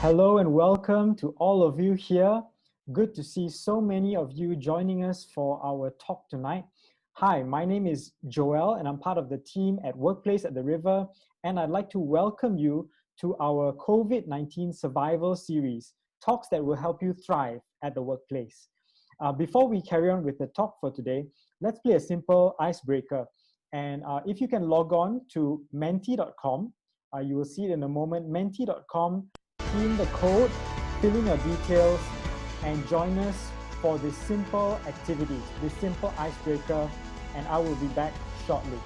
Hello and welcome to all of you here. Good to see so many of you joining us for our talk tonight. Hi, my name is Joel and I'm part of the team at Workplace at the River, and I'd like to welcome you to our COVID-19 survival series, talks that will help you thrive at the workplace. Before we carry on with the talk for today, let's play a simple icebreaker. And if you can log on to menti.com, you will see it in a moment, menti.com, key in the code, fill in your details, and join us for this simple activity, this simple icebreaker, and I will be back shortly.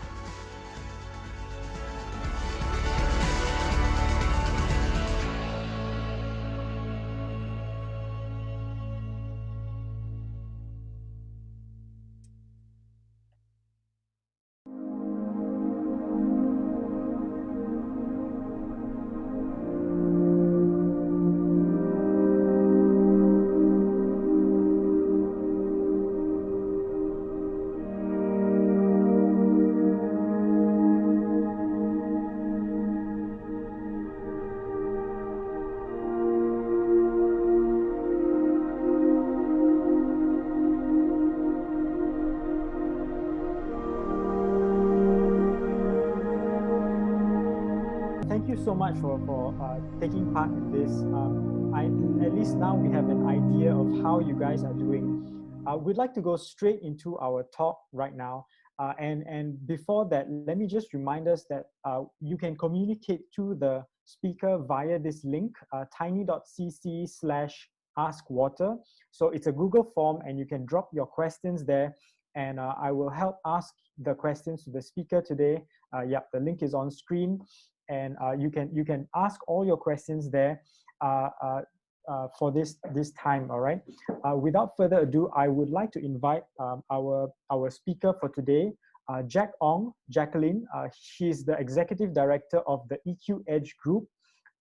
Thank you so much for taking part in this. At least now we have an idea of how you guys are doing. We'd like to go straight into our talk right now. And before that, let me just remind us that you can communicate to the speaker via this link, tiny.cc/askwater. So it's a Google form and you can drop your questions there, and I will help ask the questions to the speaker today. Yep, the link is on screen. And you can ask all your questions there for this time. All right. Without further ado, I would like to invite our speaker for today, Jacqueline. She's the executive director of the EQ Edge Group,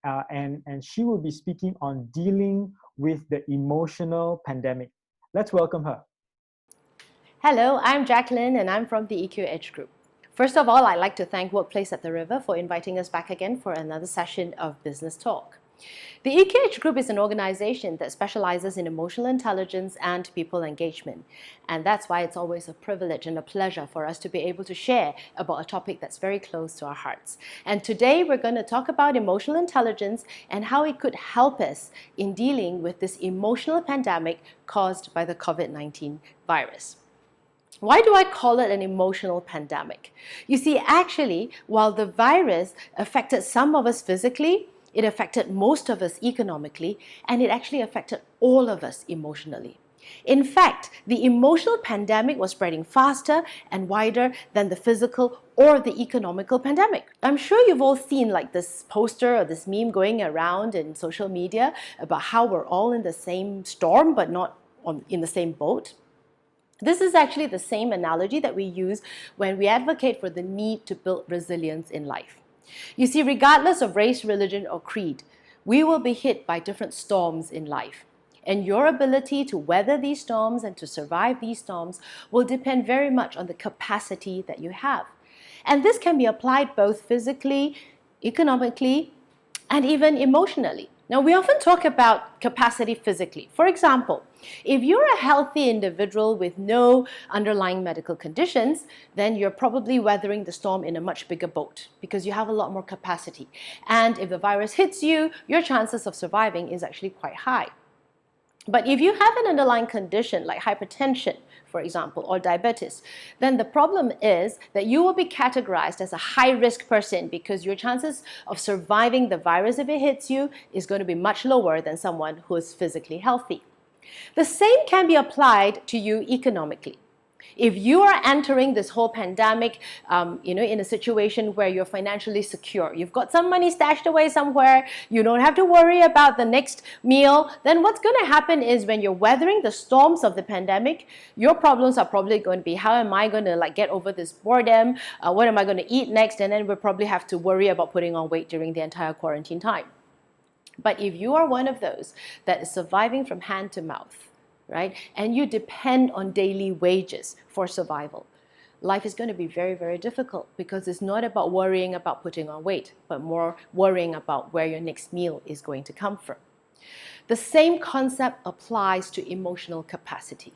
and she will be speaking on dealing with the emotional pandemic. Let's welcome her. Hello, I'm Jacqueline, and I'm from the EQ Edge Group. First of all, I'd like to thank Workplace at the River for inviting us back again for another session of Business Talk. The EQH Group is an organization that specializes in emotional intelligence and people engagement. And that's why it's always a privilege and a pleasure for us to be able to share about a topic that's very close to our hearts. And today we're going to talk about emotional intelligence and how it could help us in dealing with this emotional pandemic caused by the COVID-19 virus. Why do I call it an emotional pandemic? You see, actually, while the virus affected some of us physically, it affected most of us economically, and it actually affected all of us emotionally. In fact, the emotional pandemic was spreading faster and wider than the physical or the economical pandemic. I'm sure you've all seen like this poster or this meme going around in social media about how we're all in the same storm but not in the same boat. This is actually the same analogy that we use when we advocate for the need to build resilience in life. You see, regardless of race, religion, or creed, we will be hit by different storms in life. And your ability to weather these storms and to survive these storms will depend very much on the capacity that you have. And this can be applied both physically, economically, and even emotionally. Now, we often talk about capacity physically. For example, if you're a healthy individual with no underlying medical conditions, then you're probably weathering the storm in a much bigger boat because you have a lot more capacity. And if the virus hits you, your chances of surviving is actually quite high. But if you have an underlying condition like hypertension, for example, or diabetes, then the problem is that you will be categorized as a high-risk person because your chances of surviving the virus if it hits you is going to be much lower than someone who is physically healthy. The same can be applied to you economically. If you are entering this whole pandemic, in a situation where you're financially secure, you've got some money stashed away somewhere, you don't have to worry about the next meal, then what's going to happen is when you're weathering the storms of the pandemic, your problems are probably going to be, how am I going to get over this boredom? What am I going to eat next? And then we'll probably have to worry about putting on weight during the entire quarantine time. But if you are one of those that is surviving from hand to mouth, right? And you depend on daily wages for survival. Life is going to be very, very difficult because it's not about worrying about putting on weight, but more worrying about where your next meal is going to come from. The same concept applies to emotional capacity.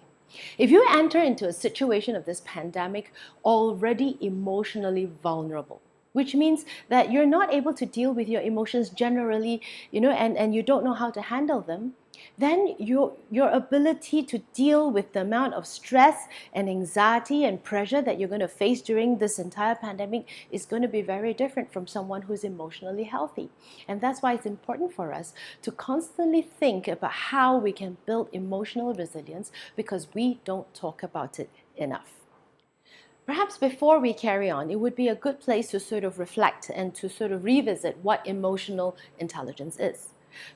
If you enter into a situation of this pandemic already emotionally vulnerable, which means that you're not able to deal with your emotions generally, and you don't know how to handle them, then your ability to deal with the amount of stress and anxiety and pressure that you're going to face during this entire pandemic is going to be very different from someone who's emotionally healthy. And that's why it's important for us to constantly think about how we can build emotional resilience, because we don't talk about it enough. Perhaps before we carry on, it would be a good place to sort of reflect and to sort of revisit what emotional intelligence is.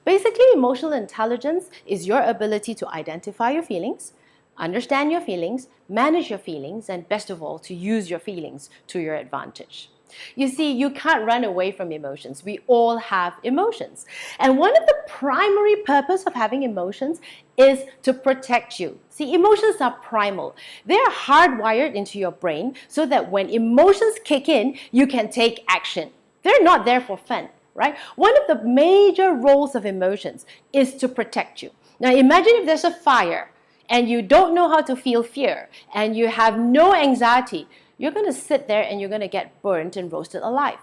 Basically, emotional intelligence is your ability to identify your feelings, understand your feelings, manage your feelings, and best of all, to use your feelings to your advantage. You see, you can't run away from emotions. We all have emotions. And one of the primary purpose of having emotions is to protect you. See, emotions are primal. They are hardwired into your brain so that when emotions kick in, you can take action. They're not there for fun, right? One of the major roles of emotions is to protect you. Now, imagine if there's a fire and you don't know how to feel fear and you have no anxiety. You're going to sit there and you're going to get burnt and roasted alive.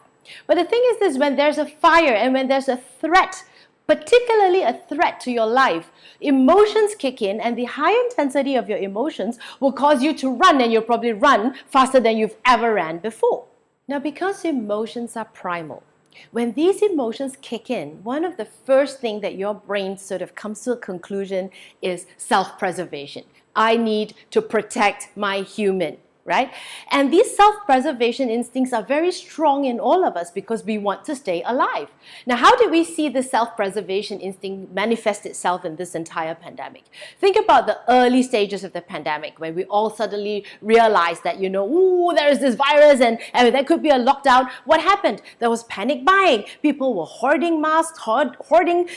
But the thing is this, when there's a fire and when there's a threat, particularly a threat to your life, emotions kick in, and the high intensity of your emotions will cause you to run, and you'll probably run faster than you've ever ran before. Now, because emotions are primal, when these emotions kick in, one of the first things that your brain sort of comes to a conclusion is self-preservation. I need to protect my human. Right? And these self-preservation instincts are very strong in all of us because we want to stay alive. Now, how did we see the self-preservation instinct manifest itself in this entire pandemic? Think about the early stages of the pandemic when we all suddenly realized that, ooh, there is this virus and there could be a lockdown. What happened? There was panic buying. People were hoarding masks, hoarding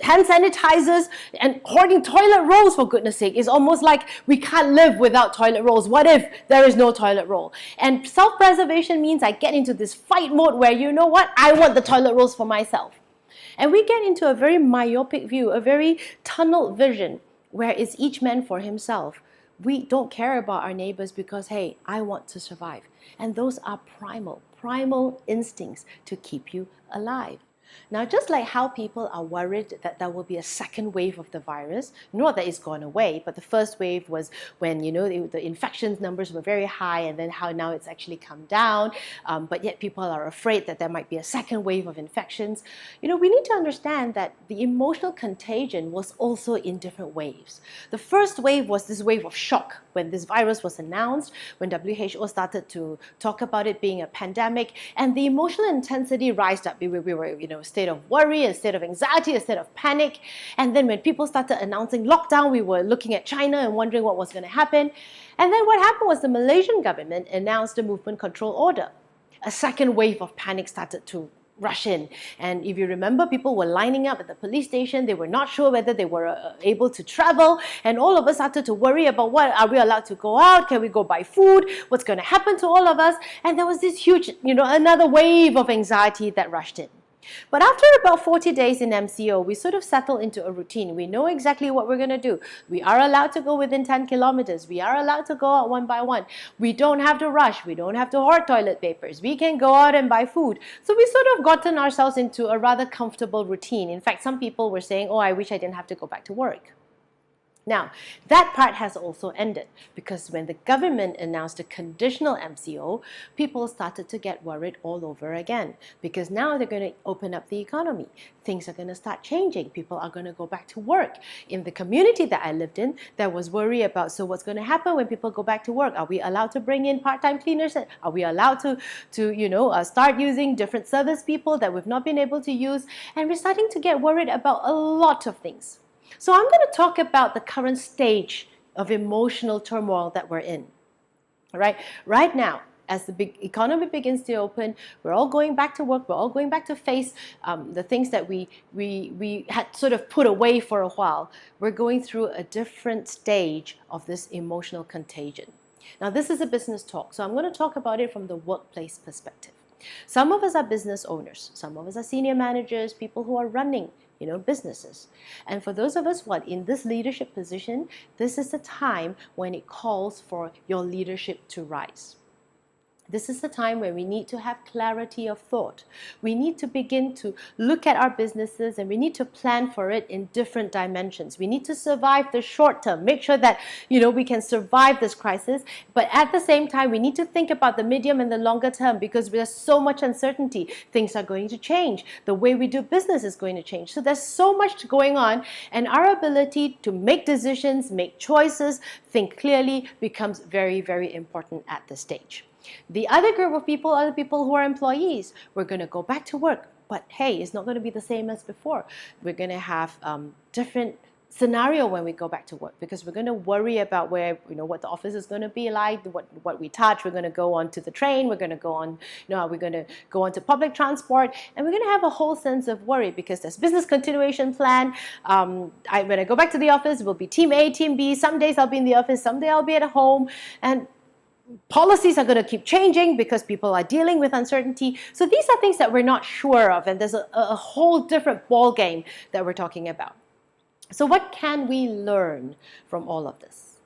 hand sanitizers, and hoarding toilet rolls, for goodness sake. It's almost like we can't live without toilet rolls. What if there is no toilet roll? And self-preservation means I get into this fight mode where, you know what, I want the toilet rolls for myself. And we get into a very myopic view, a very tunnel vision, where it's each man for himself. We don't care about our neighbors because, hey, I want to survive. And those are primal instincts to keep you alive. Now, just like how people are worried that there will be a second wave of the virus, not that it's gone away, but the first wave was when, the infections numbers were very high, and then how now it's actually come down, but yet people are afraid that there might be a second wave of infections. We need to understand that the emotional contagion was also in different waves. The first wave was this wave of shock when this virus was announced, when WHO started to talk about it being a pandemic, and the emotional intensity rised up. We were, a state of worry, a state of anxiety, a state of panic. And then when people started announcing lockdown, we were looking at China and wondering what was going to happen. And then what happened was the Malaysian government announced a movement control order. A second wave of panic started to rush in. And if you remember, people were lining up at the police station. They were not sure whether they were able to travel. And all of us started to worry about, what are we allowed to go out? Can we go buy food? What's going to happen to all of us? And there was this huge, another wave of anxiety that rushed in. But after about 40 days in MCO, we sort of settle into a routine. We know exactly what we're going to do. We are allowed to go within 10 kilometers. We are allowed to go out one by one. We don't have to rush. We don't have to hoard toilet papers. We can go out and buy food. So we sort of gotten ourselves into a rather comfortable routine. In fact, some people were saying, oh, I wish I didn't have to go back to work. Now, that part has also ended, because when the government announced a conditional MCO, people started to get worried all over again, because now they're going to open up the economy. Things are going to start changing. People are going to go back to work. In the community that I lived in, there was worry about, so what's going to happen when people go back to work? Are we allowed to bring in part-time cleaners? Are we allowed to start using different service people that we've not been able to use? And we're starting to get worried about a lot of things. So I'm going to talk about the current stage of emotional turmoil that we're in. All right? Right now, as the big economy begins to open, we're all going back to work. We're all going back to face the things that we had sort of put away for a while. We're going through a different stage of this emotional contagion. Now, this is a business talk, so I'm going to talk about it from the workplace perspective. Some of us are business owners. Some of us are senior managers, people who are running businesses. And for those of us in this leadership position, this is the time when it calls for your leadership to rise. This is the time where we need to have clarity of thought. We need to begin to look at our businesses and we need to plan for it in different dimensions. We need to survive the short term, make sure that, we can survive this crisis. But at the same time, we need to think about the medium and the longer term because there's so much uncertainty. Things are going to change. The way we do business is going to change. So there's so much going on, and our ability to make decisions, make choices, think clearly becomes very, very important at this stage. The other group of people are the people who are employees. We're going to go back to work, but hey, it's not going to be the same as before. We're going to have different scenario when we go back to work because we're going to worry about where, what the office is going to be like, what we touch. We're going to go on to the train. We're going to go on, we're going to go on to public transport, and we're going to have a whole sense of worry because there's business continuation plan. When I go back to the office, we'll be team A, team B. Some days I'll be in the office, some day I'll be at home, and policies are going to keep changing because people are dealing with uncertainty. So these are things that we're not sure of, and there's a whole different ball game that we're talking about. So what can we learn from all of this?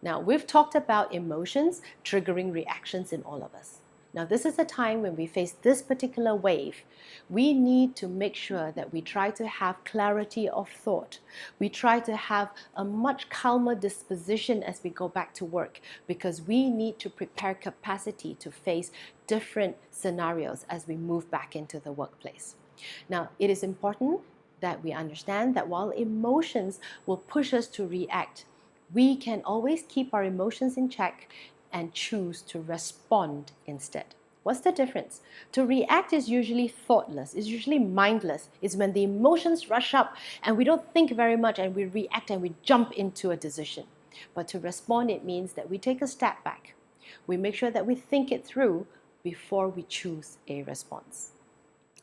Now, we've talked about emotions triggering reactions in all of us. Now, this is a time when we face this particular wave. We need to make sure that we try to have clarity of thought. We try to have a much calmer disposition as we go back to work because we need to prepare capacity to face different scenarios as we move back into the workplace. Now, it is important that we understand that while emotions will push us to react, we can always keep our emotions in check and choose to respond instead. What's the difference? To react is usually thoughtless, is usually mindless. It's when the emotions rush up and we don't think very much and we react and we jump into a decision. But to respond, it means that we take a step back. We make sure that we think it through before we choose a response.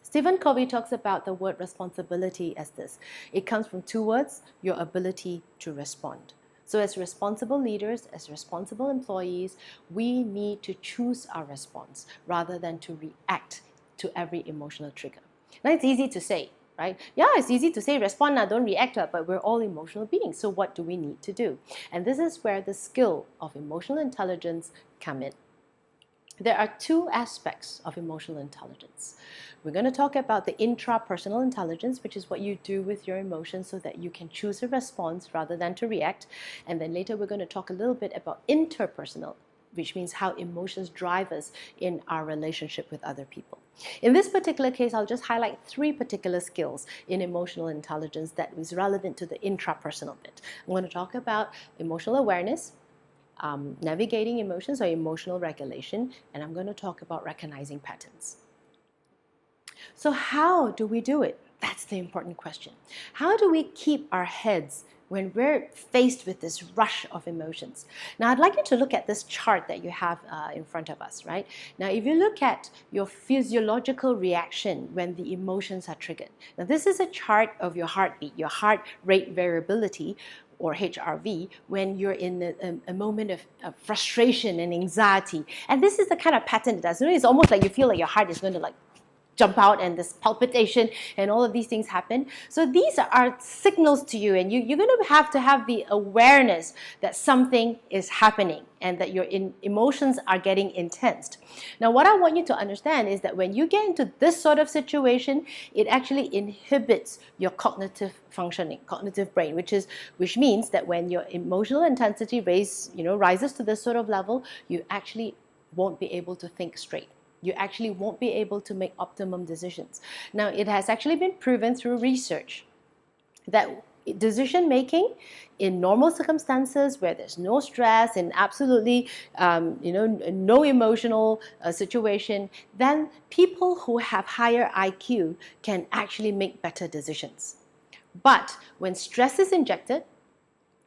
Stephen Covey talks about the word responsibility as this. It comes from two words, your ability to respond. So as responsible leaders, as responsible employees, we need to choose our response rather than to react to every emotional trigger. Now, it's easy to say, right? Yeah, it's easy to say respond now, don't react, but we're all emotional beings. So what do we need to do? And this is where the skill of emotional intelligence come in. There are two aspects of emotional intelligence. We're going to talk about the intrapersonal intelligence, which is what you do with your emotions so that you can choose a response rather than to react. And then later we're going to talk a little bit about interpersonal, which means how emotions drive us in our relationship with other people. In this particular case, I'll just highlight three particular skills in emotional intelligence that is relevant to the intrapersonal bit. I'm going to talk about emotional awareness, navigating emotions or emotional regulation, and I'm going to talk about recognizing patterns. So how do we do it? That's the important question. How do we keep our heads when we're faced with this rush of emotions? Now, I'd like you to look at this chart that you have in front of us, right? Now, if you look at your physiological reaction when the emotions are triggered. Now, this is a chart of your heartbeat, your heart rate variability, or HRV, when you're in a moment of frustration and anxiety. And this is the kind of pattern it does. It's almost like you feel like your heart is going to jump out and this palpitation and all of these things happen. So these are signals to you, and you're going to have the awareness that something is happening and that your emotions are getting intense. Now, what I want you to understand is that when you get into this sort of situation, it actually inhibits your cognitive functioning, cognitive brain, which means that when your emotional intensity rises to this sort of level, you actually won't be able to think straight. You actually won't be able to make optimum decisions. Now, it has actually been proven through research that decision making in normal circumstances where there's no stress and absolutely no emotional situation, then people who have higher IQ can actually make better decisions. But when stress is injected,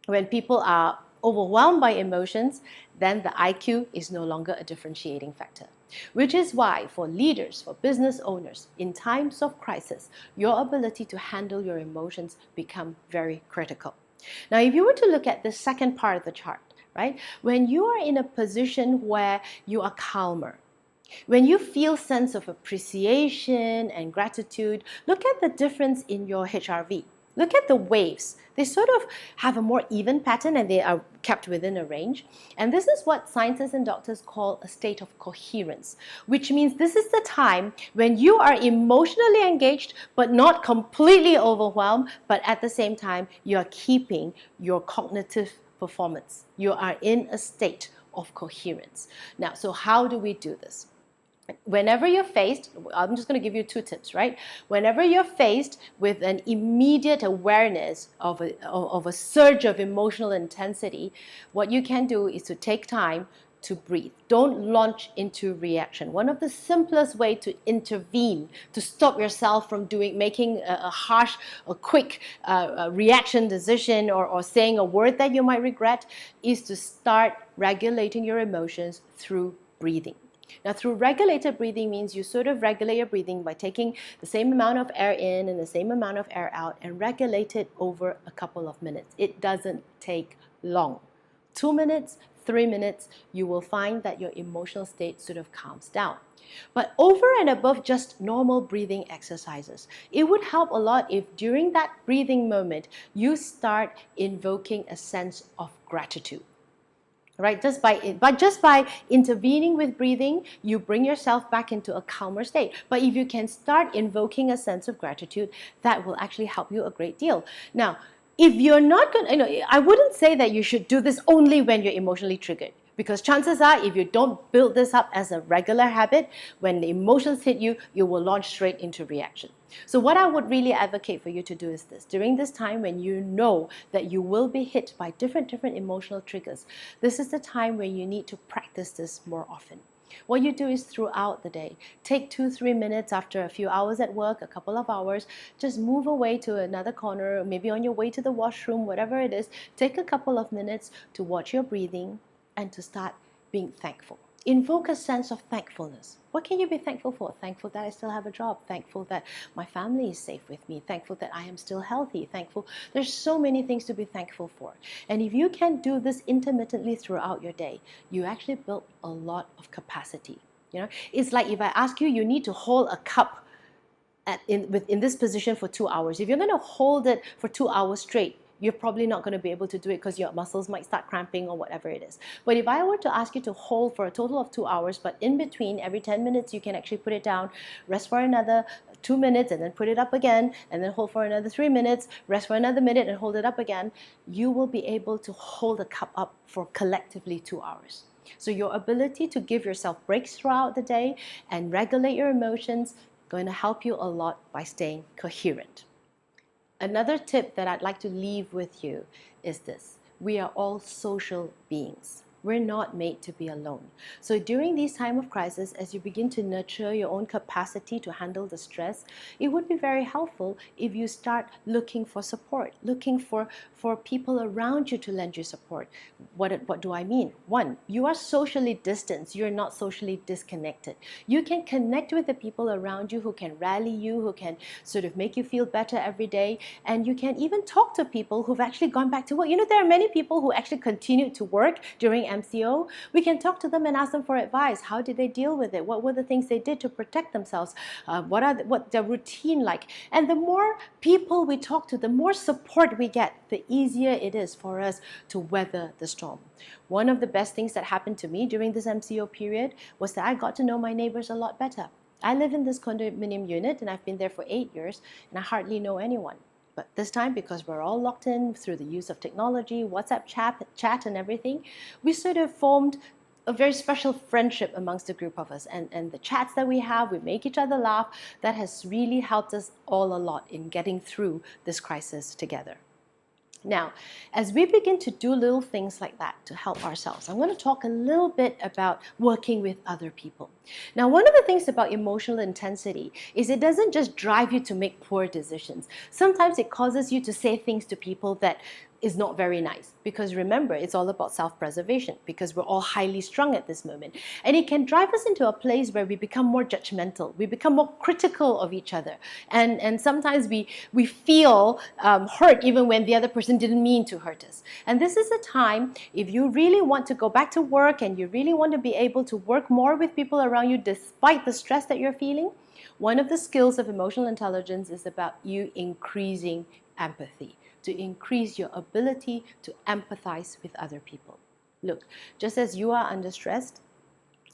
when people are overwhelmed by emotions, then the IQ is no longer a differentiating factor. Which is why for leaders, for business owners, in times of crisis, your ability to handle your emotions become very critical. Now, if you were to look at the second part of the chart, right, when you are in a position where you are calmer, When you feel sense of appreciation and gratitude, look at the difference in your HRV. Look at the waves. They sort of have a more even pattern and they are kept within a range. And this is what scientists and doctors call a state of coherence, which means this is the time when you are emotionally engaged but not completely overwhelmed, but at the same time, you are keeping your cognitive performance. You are in a state of coherence. Now, so how do we do this? Whenever you're faced, I'm just going to give you 2 tips, right? Whenever you're faced with an immediate awareness of a surge of emotional intensity, what you can do is to take time to breathe. Don't launch into reaction. One of the simplest way to intervene, to stop yourself from making a harsh, a quick reaction decision or saying a word that you might regret, is to start regulating your emotions through breathing. Now, through regulated breathing means you sort of regulate your breathing by taking the same amount of air in and the same amount of air out and regulate it over a couple of minutes. It doesn't take long. 2 minutes, 3 minutes, you will find that your emotional state sort of calms down. But over and above just normal breathing exercises, it would help a lot if during that breathing moment, you start invoking a sense of gratitude. Right, just by intervening with breathing, you bring yourself back into a calmer state. But if you can start invoking a sense of gratitude, that will actually help you a great deal. Now, if you're not going to, I wouldn't say that you should do this only when you're emotionally triggered. Because chances are, if you don't build this up as a regular habit, when the emotions hit you, you will launch straight into reaction. So what I would really advocate for you to do is this. During this time when you know that you will be hit by different emotional triggers, this is the time when you need to practice this more often. What you do is throughout the day, take 2-3 minutes after a few hours at work, a couple of hours, just move away to another corner, maybe on your way to the washroom, whatever it is, take a couple of minutes to watch your breathing, and to start being thankful. Invoke a sense of thankfulness. What can you be thankful for? Thankful that I still have a job. Thankful that my family is safe with me. Thankful that I am still healthy. Thankful. There's so many things to be thankful for. And if you can do this intermittently throughout your day, you actually build a lot of capacity. You know, it's like if I ask you, you need to hold a cup in this position for 2 hours. If you're going to hold it for 2 hours straight, you're probably not going to be able to do it because your muscles might start cramping or whatever it is. But if I were to ask you to hold for a total of 2 hours, but in between, every 10 minutes, you can actually put it down, rest for another 2 minutes, and then put it up again, and then hold for another 3 minutes, rest for another minute, and hold it up again, you will be able to hold a cup up for collectively 2 hours. So your ability to give yourself breaks throughout the day and regulate your emotions going to help you a lot by staying coherent. Another tip that I'd like to leave with you is this. We are all social beings. We're not made to be alone. So during these times of crisis, as you begin to nurture your own capacity to handle the stress, it would be very helpful if you start looking for support, looking for people around you to lend you support. What do I mean? One, you are socially distanced. You're not socially disconnected. You can connect with the people around you who can rally you, who can sort of make you feel better every day. And you can even talk to people who've actually gone back to work. You know, there are many people who actually continued to work during MCO. We can talk to them and ask them for advice. How did they deal with it? What were the things they did to protect themselves? What their routine like? And the more people we talk to, the more support we get, the easier it is for us to weather the storm. One of the best things that happened to me during this MCO period was that I got to know my neighbors a lot better. I live in this condominium unit and I've been there for 8 years and I hardly know anyone. But this time, because we're all locked in through the use of technology, WhatsApp chat and everything, we sort of formed a very special friendship amongst the group of us. And the chats that we have, we make each other laugh. That has really helped us all a lot in getting through this crisis together. Now, as we begin to do little things like that to help ourselves, I'm going to talk a little bit about working with other people. Now, one of the things about emotional intensity is it doesn't just drive you to make poor decisions. Sometimes it causes you to say things to people that is not very nice, because remember, it's all about self-preservation, because we're all highly strung at this moment. And it can drive us into a place where we become more judgmental, we become more critical of each other, and sometimes we feel hurt even when the other person didn't mean to hurt us. And this is a time, if you really want to go back to work and you really want to be able to work more with people around you despite the stress that you're feeling, one of the skills of emotional intelligence is about you increasing empathy, to increase your ability to empathize with other people. Look, just as you are under stress,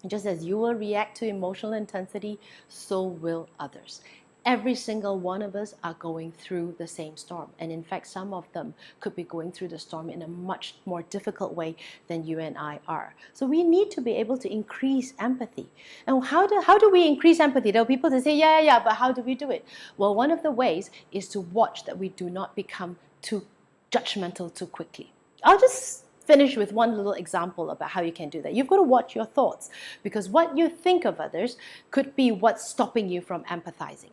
just as you will react to emotional intensity, so will others. Every single one of us are going through the same storm. And in fact, some of them could be going through the storm in a much more difficult way than you and I are. So we need to be able to increase empathy. And how do we increase empathy? There are people that say, yeah, but how do we do it? Well, one of the ways is to watch that we do not become too judgmental too quickly. I'll just finish with one little example about how you can do that. You've got to watch your thoughts, because what you think of others could be what's stopping you from empathizing.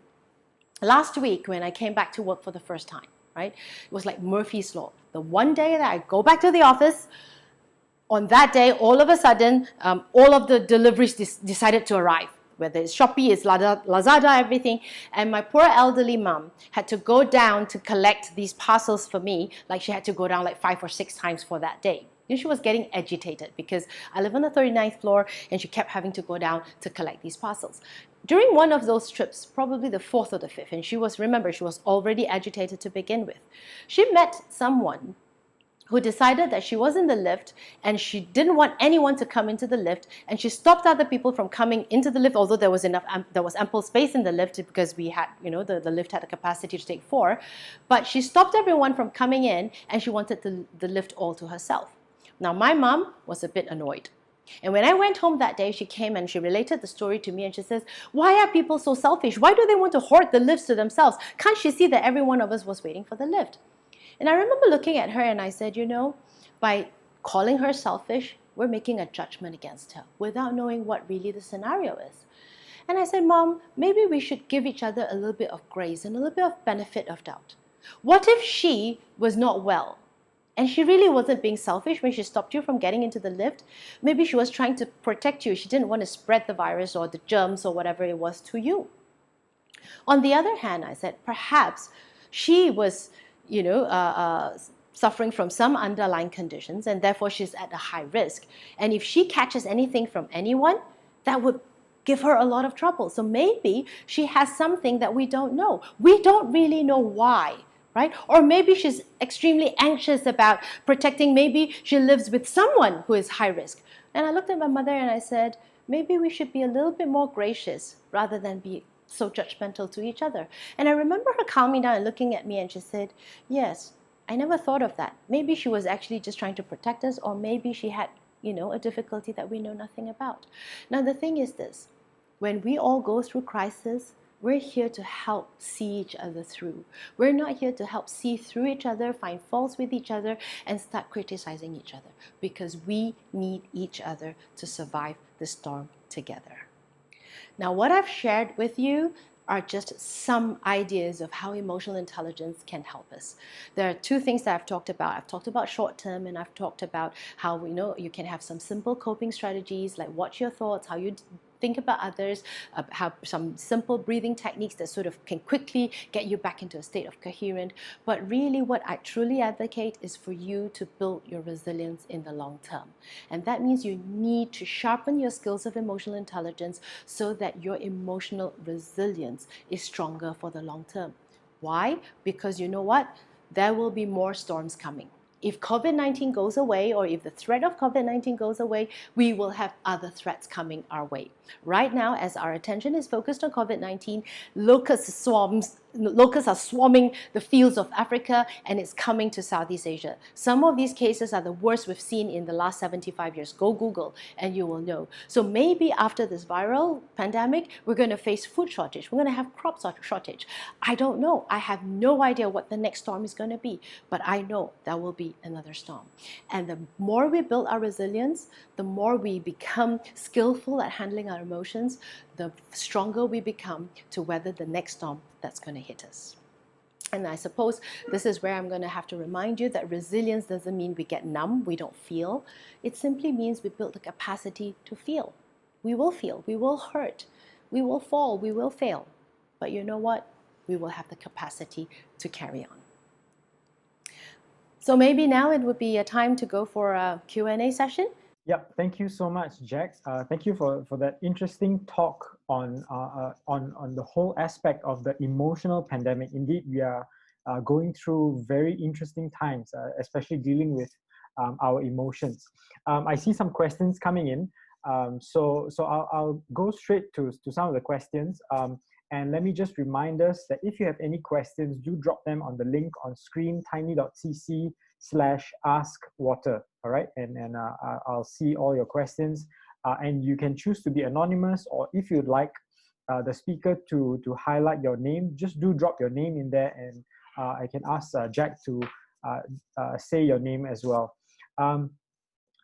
Last week, when I came back to work for the first time, right, it was like Murphy's Law. The one day that I go back to the office, on that day, all of a sudden, all of the deliveries decided to arrive. Whether it's Shopee, it's Lazada, everything. And my poor elderly mom had to go down to collect these parcels for me. Like, she had to go down like 5 or 6 times for that day. And she was getting agitated because I live on the 39th floor and she kept having to go down to collect these parcels. During one of those trips, probably the 4th or the 5th, and remember, she was already agitated to begin with. She met someone who decided that she was in the lift and she didn't want anyone to come into the lift, and she stopped other people from coming into the lift, although there was ample space in the lift because we had, the lift had a capacity to take 4, but she stopped everyone from coming in and she wanted the lift all to herself. Now, my mom was a bit annoyed. And when I went home that day, she came and she related the story to me, and she says, why are people so selfish? Why do they want to hoard the lifts to themselves? Can't she see that every one of us was waiting for the lift? And I remember looking at her and I said, by calling her selfish, we're making a judgment against her without knowing what really the scenario is. And I said, Mom, maybe we should give each other a little bit of grace and a little bit of benefit of doubt. What if she was not well? And she really wasn't being selfish when she stopped you from getting into the lift. Maybe she was trying to protect you. She didn't want to spread the virus or the germs or whatever it was to you. On the other hand, I said, perhaps she was, suffering from some underlying conditions, and therefore she's at a high risk. And if she catches anything from anyone, that would give her a lot of trouble. So maybe she has something that we don't know. We don't really know why. Right? Or maybe she's extremely anxious about protecting. Maybe she lives with someone who is high risk. And I looked at my mother and I said, maybe we should be a little bit more gracious rather than be so judgmental to each other. And I remember her calming down and looking at me, and she said, yes, I never thought of that. Maybe she was actually just trying to protect us, or maybe she had, a difficulty that we know nothing about. Now, the thing is this: when we all go through crisis, we're here to help see each other through. We're not here to help see through each other, find faults with each other, and start criticizing each other, because we need each other to survive the storm together. Now, what I've shared with you are just some ideas of how emotional intelligence can help us. There are 2 things that I've talked about. I've talked about short term, and I've talked about how you can have some simple coping strategies, like watch your thoughts, how you think about others, have some simple breathing techniques that sort of can quickly get you back into a state of coherence. But really, what I truly advocate is for you to build your resilience in the long term. And that means you need to sharpen your skills of emotional intelligence so that your emotional resilience is stronger for the long term. Why? Because you know what? There will be more storms coming. If COVID-19 goes away, or if the threat of COVID-19 goes away, we will have other threats coming our way. Right now, as our attention is focused on COVID-19, locusts are swarming the fields of Africa, and it's coming to Southeast Asia. Some of these cases are the worst we've seen in the last 75 years. Go Google and you will know. So maybe after this viral pandemic, we're going to face food shortage. We're going to have crop shortage. I don't know. I have no idea what the next storm is going to be, but I know there will be another storm. And the more we build our resilience, the more we become skillful at handling our emotions, the stronger we become to weather the next storm that's going to hit us. And I suppose this is where I'm going to have to remind you that resilience doesn't mean we get numb, we don't feel. It simply means we build the capacity to feel. We will hurt, we will fall, we will fail. But you know what? We will have the capacity to carry on. So maybe now it would be a time to go for a Q&A session. Yep, thank you so much, Jack. Thank you for that interesting talk on the whole aspect of the emotional pandemic. Indeed, we are going through very interesting times, especially dealing with our emotions. I see some questions coming in, so I'll go straight to some of the questions. And let me just remind us that if you have any questions, do drop them on the link on screen, tiny.cc/askwater. All right, and I'll see all your questions. And you can choose to be anonymous, or if you'd like the speaker to highlight your name, just do drop your name in there, and I can ask Jack to say your name as well.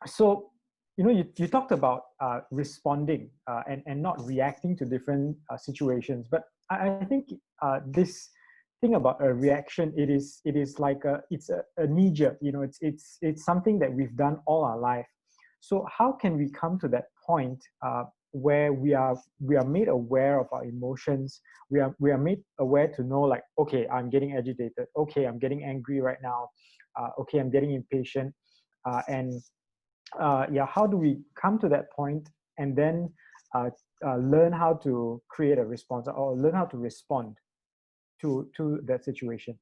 So, you talked about responding and not reacting to different situations, but I think this thing about a reaction, it is like it's a knee-jerk. It's something that we've done all our life. So how can we come to that point where we are made aware of our emotions? We are made aware to know, like, okay, I'm getting agitated. Okay, I'm getting angry right now. Okay, I'm getting impatient. How do we come to that point and then learn how to create a response, or learn how to respond to that situation?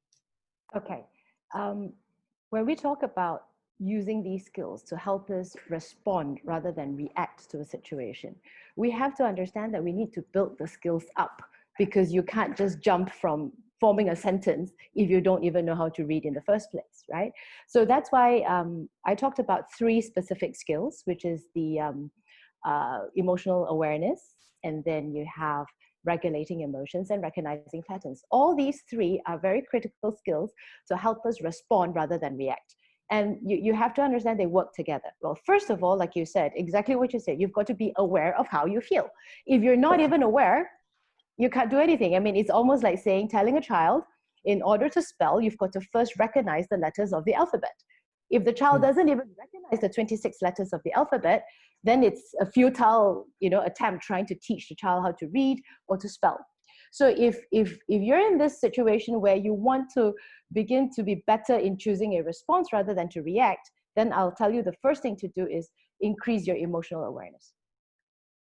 Okay. When we talk about using these skills to help us respond rather than react to a situation, we have to understand that we need to build the skills up, because you can't just jump from forming a sentence if you don't even know how to read in the first place, right? So that's why I talked about 3 specific skills, which is the emotional awareness, and then you have regulating emotions and recognizing patterns. All these 3 are very critical skills to help us respond rather than react. And you have to understand they work together. Well, first of all, like you said, exactly what you said, you've got to be aware of how you feel. If you're not even aware, you can't do anything. I mean, it's almost like telling a child, in order to spell, you've got to first recognize the letters of the alphabet. If the child doesn't even recognize the 26 letters of the alphabet, then it's a futile, attempt trying to teach the child how to read or to spell. So if you're in this situation where you want to begin to be better in choosing a response rather than to react, then I'll tell you the first thing to do is increase your emotional awareness.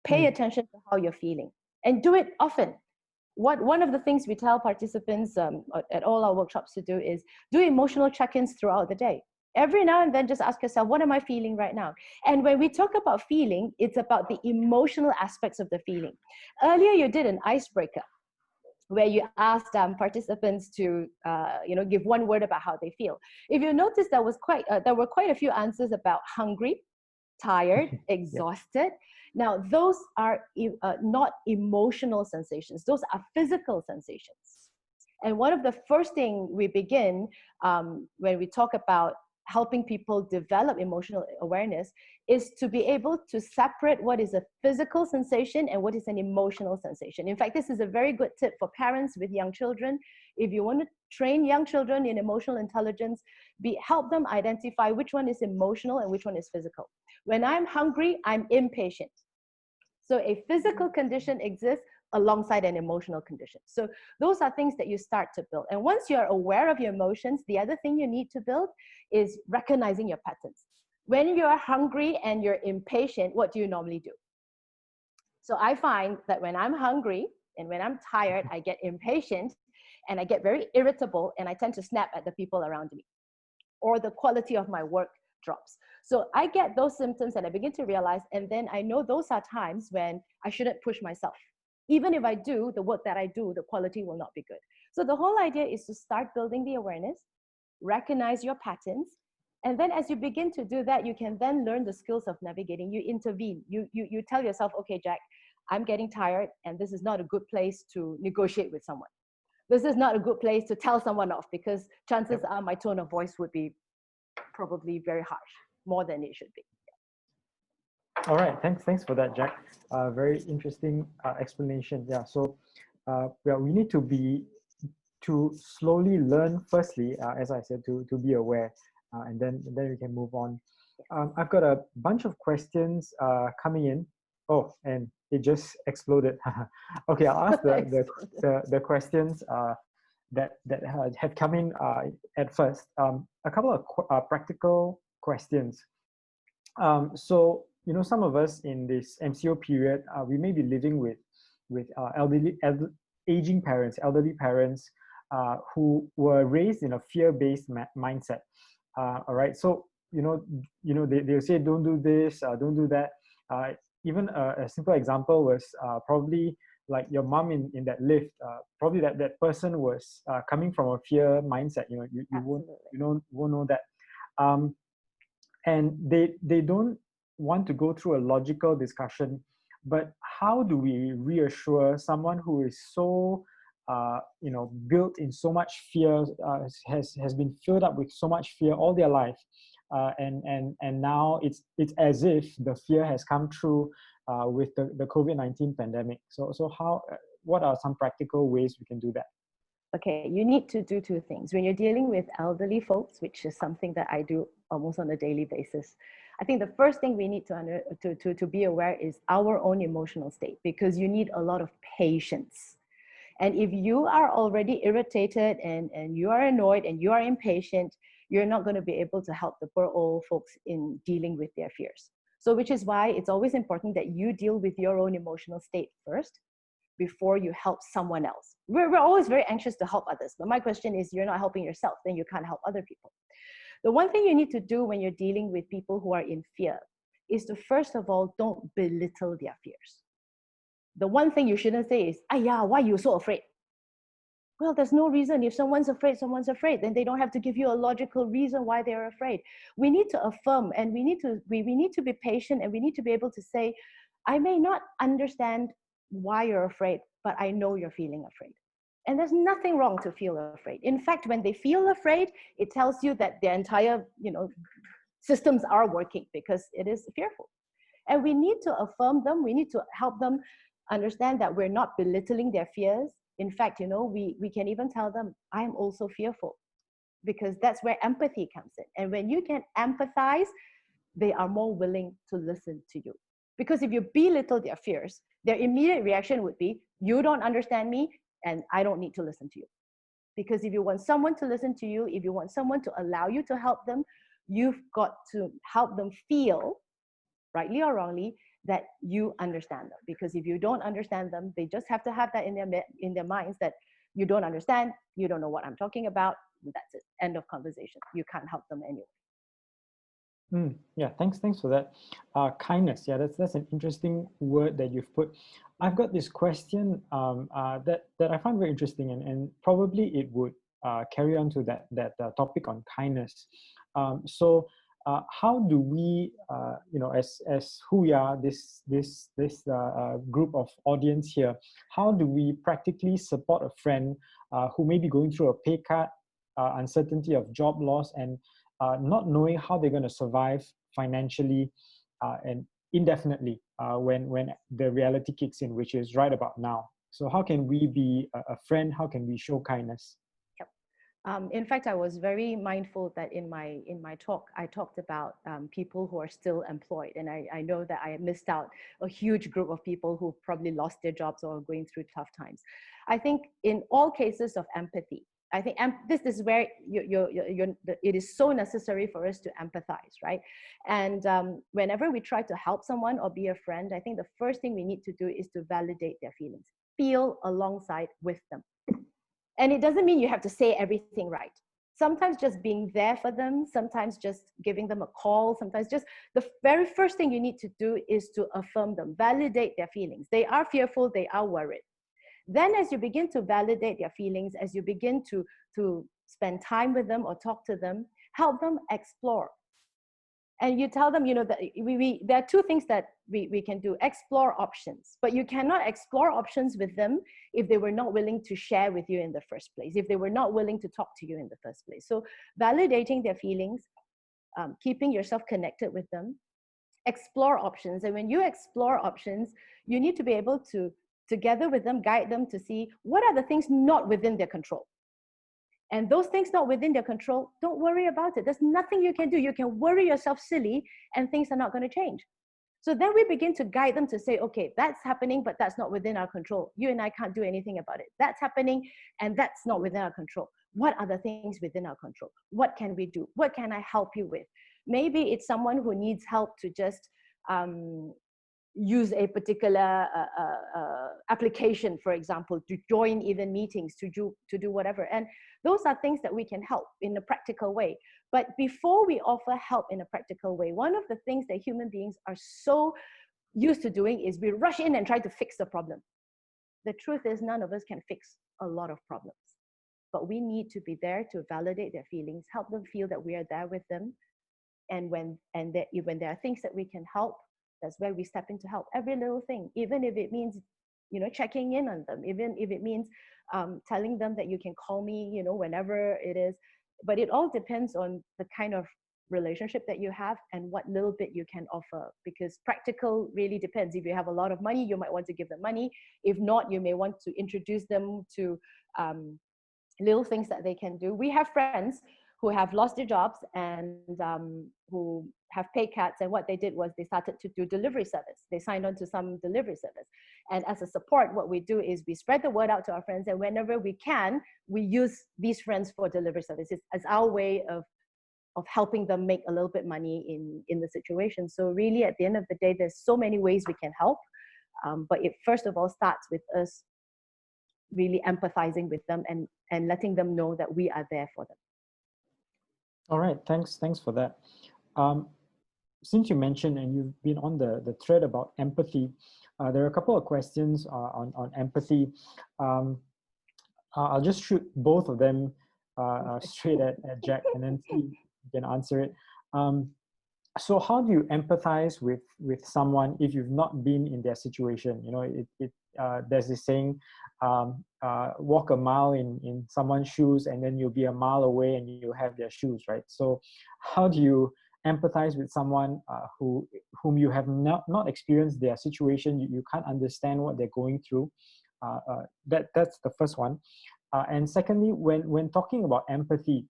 Pay attention to how you're feeling, and do it often. One of the things we tell participants at all our workshops to do is do emotional check-ins throughout the day. Every now and then, just ask yourself, what am I feeling right now? And when we talk about feeling, it's about the emotional aspects of the feeling. Earlier, you did an icebreaker where you asked participants to give one word about how they feel. If you notice, there were quite a few answers about hungry, tired, exhausted. Now, those are not emotional sensations. Those are physical sensations. And one of the first things we begin when we talk about helping people develop emotional awareness is to be able to separate what is a physical sensation and what is an emotional sensation. In fact, this is a very good tip for parents with young children. If you want to train young children in emotional intelligence, help them identify which one is emotional and which one is physical. When I'm hungry, I'm impatient. So a physical condition exists alongside an emotional condition. So those are things that you start to build. And once you're aware of your emotions, the other thing you need to build is recognizing your patterns. When you're hungry and you're impatient, what do you normally do? So I find that when I'm hungry and when I'm tired, I get impatient and I get very irritable, and I tend to snap at the people around me, or the quality of my work drops. So I get those symptoms and I begin to realize, and then I know those are times when I shouldn't push myself. Even if I do the work that I do, the quality will not be good. So the whole idea is to start building the awareness, recognize your patterns, and then as you begin to do that, you can then learn the skills of navigating. You intervene. You tell yourself, okay, Jack, I'm getting tired, and this is not a good place to negotiate with someone. This is not a good place to tell someone off, because chances are my tone of voice would be probably very harsh, more than it should be. All right, thanks for that, Jack. Very interesting explanation. Yeah, so we need to be to slowly learn, firstly, as I said, to be aware, and then we can move on. I've got a bunch of questions coming in. Oh, and it just exploded. Okay, I'll ask the questions that have come in at first. A couple of practical questions. So some of us in this MCO period, we may be living with aging parents, elderly parents, who were raised in a fear-based mindset. All right, so they'll say don't do this, don't do that. Even a simple example was probably like your mom in that lift. Probably that person was coming from a fear mindset. You won't know that. And they don't want to go through a logical discussion. But how do we reassure someone who is so built in so much fear, has been filled up with so much fear all their life, and now it's as if the fear has come true with the COVID-19 pandemic. So what are some practical ways we can do that? Okay, you need to do two things. When you're dealing with elderly folks, which is something that I do almost on a daily basis, I think the first thing we need to be aware is our own emotional state, because you need a lot of patience. And if you are already irritated and you are annoyed and you are impatient, you're not going to be able to help the poor old folks in dealing with their fears. So which is why it's always important that you deal with your own emotional state first before you help someone else. We're always very anxious to help others. But my question is, you're not helping yourself, then you can't help other people. The one thing you need to do when you're dealing with people who are in fear is to, first of all, don't belittle their fears. The one thing you shouldn't say is, "Ayah, why are you so afraid?" Well, there's no reason. If someone's afraid, someone's afraid. Then they don't have to give you a logical reason why they're afraid. We need to affirm, and we need to be patient, and we need to be able to say, "I may not understand why you're afraid, but I know you're feeling afraid." And there's nothing wrong to feel afraid. In fact, when they feel afraid, it tells you that their entire, systems are working, because it is fearful. And we need to affirm them. We need to help them understand that we're not belittling their fears. In fact, we can even tell them, "I'm also fearful," because that's where empathy comes in. And when you can empathize, they are more willing to listen to you. Because if you belittle their fears, their immediate reaction would be, "You don't understand me, and I don't need to listen to you." Because if you want someone to listen to you, if you want someone to allow you to help them, you've got to help them feel, rightly or wrongly, that you understand them. Because if you don't understand them, they just have to have that in their minds that you don't understand, you don't know what I'm talking about, and that's it. End of conversation. You can't help them anyway. Yeah, thanks for that. Kindness, yeah, that's an interesting word that you've put. I've got this question that I find very interesting, and probably it would carry on to that topic on kindness. So how do we, as who we are, this group of audience here, how do we practically support a friend who may be going through a pay cut, uncertainty of job loss, and not knowing how they're going to survive financially and indefinitely when the reality kicks in, which is right about now? So how can we be a friend? How can we show kindness? In fact, I was very mindful that in my talk, I talked about people who are still employed. And I know that I missed out a huge group of people who probably lost their jobs or are going through tough times. I think in all cases of empathy, I think this is where it is so necessary for us to empathize, right? And whenever we try to help someone or be a friend, I think the first thing we need to do is to validate their feelings, feel alongside with them. And it doesn't mean you have to say everything right. Sometimes just being there for them, sometimes just giving them a call, sometimes just the very first thing you need to do is to affirm them, validate their feelings. They are fearful, they are worried. Then as you begin to validate their feelings, as you begin to spend time with them or talk to them, help them explore. And you tell them, that there are two things that we can do: explore options. But you cannot explore options with them if they were not willing to share with you in the first place, if they were not willing to talk to you in the first place. So validating their feelings, keeping yourself connected with them, explore options. And when you explore options, you need to be able to, together with them, guide them to see what are the things not within their control. And those things not within their control, don't worry about it. There's nothing you can do. You can worry yourself silly and things are not going to change. So then we begin to guide them to say, okay, that's happening, but that's not within our control. You and I can't do anything about it. That's happening, and that's not within our control. What are the things within our control? What can we do? What can I help you with? Maybe it's someone who needs help to just use a particular application, for example, to join even meetings, to do whatever. And those are things that we can help in a practical way. But before we offer help in a practical way, one of the things that human beings are so used to doing is we rush in and try to fix the problem. The truth is, none of us can fix a lot of problems, but we need to be there to validate their feelings, help them feel that we are there with them. And when there are things that we can help, that's where we step in to help. Every little thing, even if it means, checking in on them, even if it means telling them that you can call me, whenever it is. But it all depends on the kind of relationship that you have and what little bit you can offer, because practical really depends. If you have a lot of money, you might want to give them money. If not, you may want to introduce them to little things that they can do. We have friends who have lost their jobs and who have pay cuts, and what they did was they started to do delivery service. They signed on to some delivery service, and as a support, what we do is we spread the word out to our friends, and whenever we can, we use these friends for delivery services as our way of helping them make a little bit money in the situation. So really, at the end of the day, there's so many ways we can help, but it first of all starts with us really empathizing with them and letting them know that we are there for them. All right, thanks for that. Since you mentioned and you've been on the thread about empathy, there are a couple of questions on empathy. I'll just shoot both of them straight at Jack and then see if you can answer it. So how do you empathize with someone if you've not been in their situation? There's this saying, walk a mile in someone's shoes and then you'll be a mile away and you'll have their shoes, right? So how do you empathize with someone whom you have not experienced their situation? You can't understand what they're going through. That's the first one. And secondly, when talking about empathy,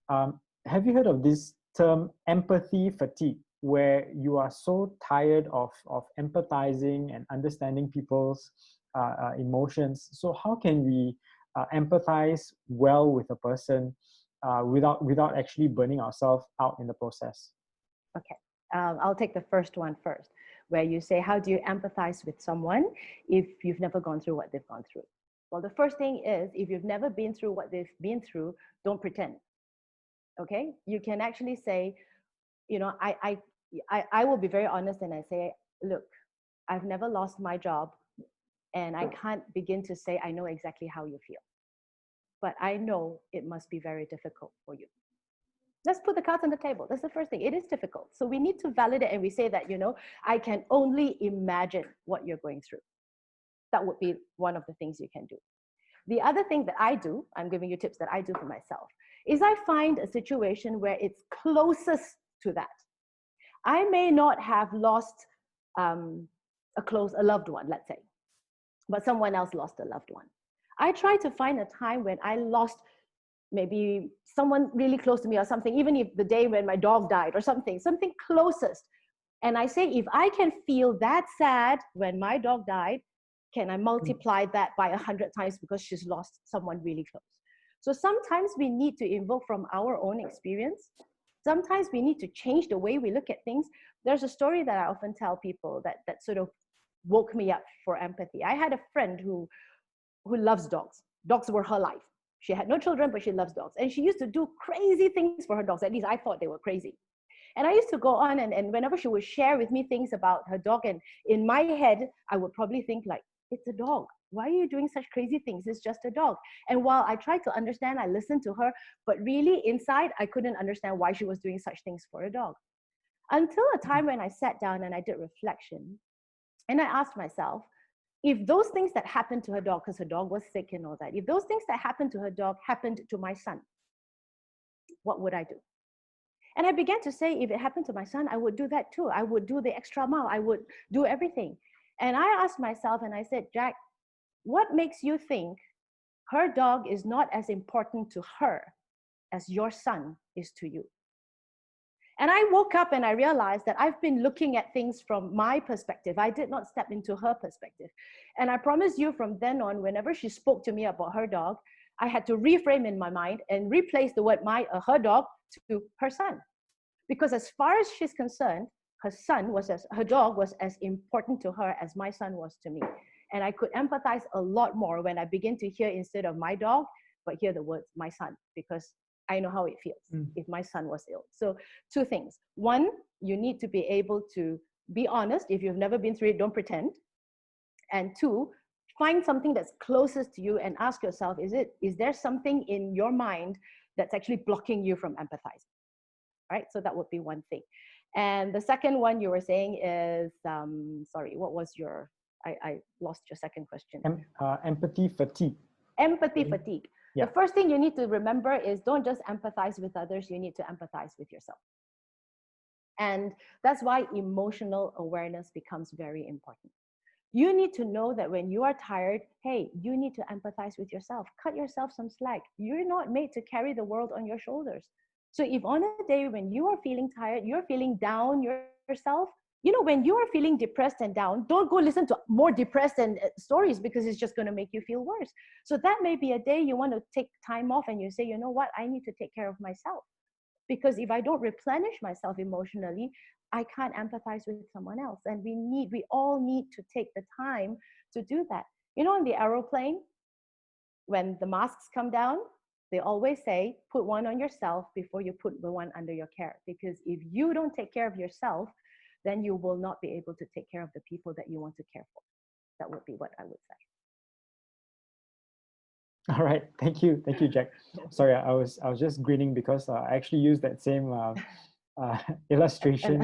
have you heard of this term empathy fatigue, where you are so tired of empathizing and understanding people's emotions? So how can we empathize well with a person without actually burning ourselves out in the process? Okay, I'll take the first one first, where you say, how do you empathize with someone if you've never gone through what they've gone through? Well, the first thing is, if you've never been through what they've been through, don't pretend. Okay, you can actually say, I will be very honest and I say, look, I've never lost my job and I can't begin to say I know exactly how you feel, but I know it must be very difficult for you. Let's put the cards on the table. That's the first thing. It is difficult. So we need to validate, and we say that, I can only imagine what you're going through. That would be one of the things you can do. The other thing that I do, I'm giving you tips that I do for myself, is I find a situation where it's closest to that. I may not have lost a loved one, let's say, but someone else lost a loved one. I try to find a time when I lost maybe someone really close to me or something, even if the day when my dog died or something closest. And I say, if I can feel that sad when my dog died, can I multiply that by 100 times because she's lost someone really close? So sometimes we need to invoke from our own experience. Sometimes we need to change the way we look at things. There's a story that I often tell people that sort of woke me up for empathy. I had a friend who loves dogs. Dogs were her life. She had no children, but she loves dogs. And she used to do crazy things for her dogs. At least I thought they were crazy. And I used to go on and whenever she would share with me things about her dog, and in my head, I would probably think like, it's a dog. Why are you doing such crazy things? It's just a dog. And while I tried to understand, I listened to her, but really inside, I couldn't understand why she was doing such things for a dog. Until a time when I sat down and I did reflection. And I asked myself, if those things that happened to her dog, because her dog was sick and all that, if those things that happened to her dog happened to my son, what would I do? And I began to say, if it happened to my son, I would do that too. I would do the extra mile. I would do everything. And I asked myself and I said, Jack, what makes you think her dog is not as important to her as your son is to you. And I woke up and I realized that I've been looking at things from my perspective. I did not step into her perspective. And I promise you from then on, whenever she spoke to me about her dog, I had to reframe in my mind and replace the word her dog to her son. Because as far as she's concerned, her dog was as important to her as my son was to me. And I could empathize a lot more when I begin to hear, instead of my dog, but hear the words my son, because I know how it feels if my son was ill. So 2 things. 1, you need to be able to be honest. If you've never been through it, don't pretend. And 2, find something that's closest to you and ask yourself, is there something in your mind that's actually blocking you from empathizing? Right? So that would be one thing. And the second one you were saying is, sorry, what was I lost your second question. Empathy fatigue. Empathy fatigue. Yeah. The first thing you need to remember is don't just empathize with others, you need to empathize with yourself. And that's why emotional awareness becomes very important. You need to know that when you are tired, hey, you need to empathize with yourself. Cut yourself some slack. You're not made to carry the world on your shoulders. So if on a day when you are feeling tired, you're feeling down yourself, when you are feeling depressed and down, don't go listen to more depressed and stories, because it's just going to make you feel worse. So that may be a day you want to take time off and you say, you know what, I need to take care of myself. Because if I don't replenish myself emotionally, I can't empathize with someone else. And we all need to take the time to do that. On the aeroplane, when the masks come down, they always say, put one on yourself before you put the one under your care. Because if you don't take care of yourself, then you will not be able to take care of the people that you want to care for. That would be what I would say. All right, thank you, Jack. Sorry, I was just grinning because I actually used that same illustration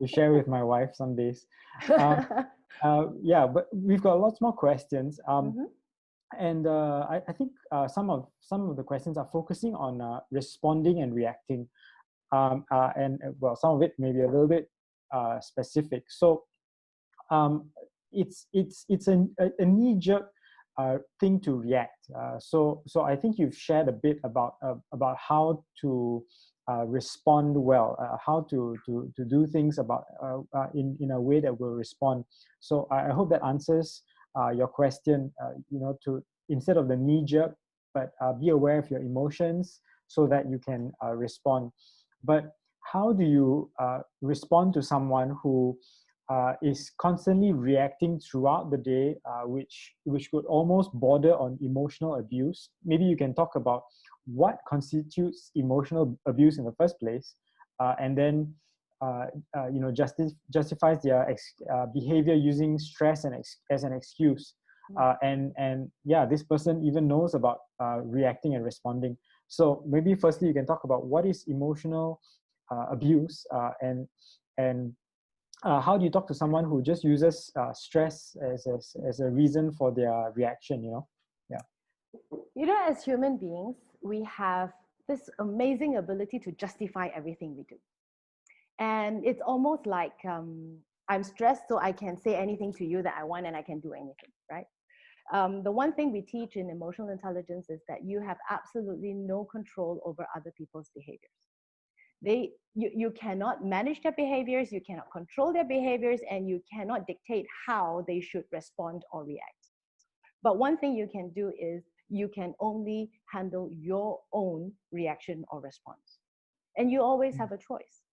to share with my wife some days. Yeah, but we've got lots more questions. And I think some of the questions are focusing on responding and reacting, and well, some of it may be a little bit specific. So it's a knee-jerk thing to react. So I think you've shared a bit about how to respond well, how to do things in a way that will respond. So I hope that answers your question. To instead of the knee-jerk, but be aware of your emotions so that you can respond. But how do you respond to someone who is constantly reacting throughout the day, which could almost border on emotional abuse? Maybe you can talk about what constitutes emotional abuse in the first place, and then justifies their behavior using stress as an excuse. And yeah, this person even knows about reacting and responding. So maybe firstly you can talk about what is emotional abuse, and how do you talk to someone who just uses stress as a reason for their reaction? Yeah. As human beings, we have this amazing ability to justify everything we do. And it's almost like I'm stressed, so I can say anything to you that I want and I can do anything, right? The one thing we teach in emotional intelligence is that you have absolutely no control over other people's behaviors. You cannot manage their behaviors, you cannot control their behaviors, and you cannot dictate how they should respond or react. But one thing you can do is you can only handle your own reaction or response. And you always have a choice.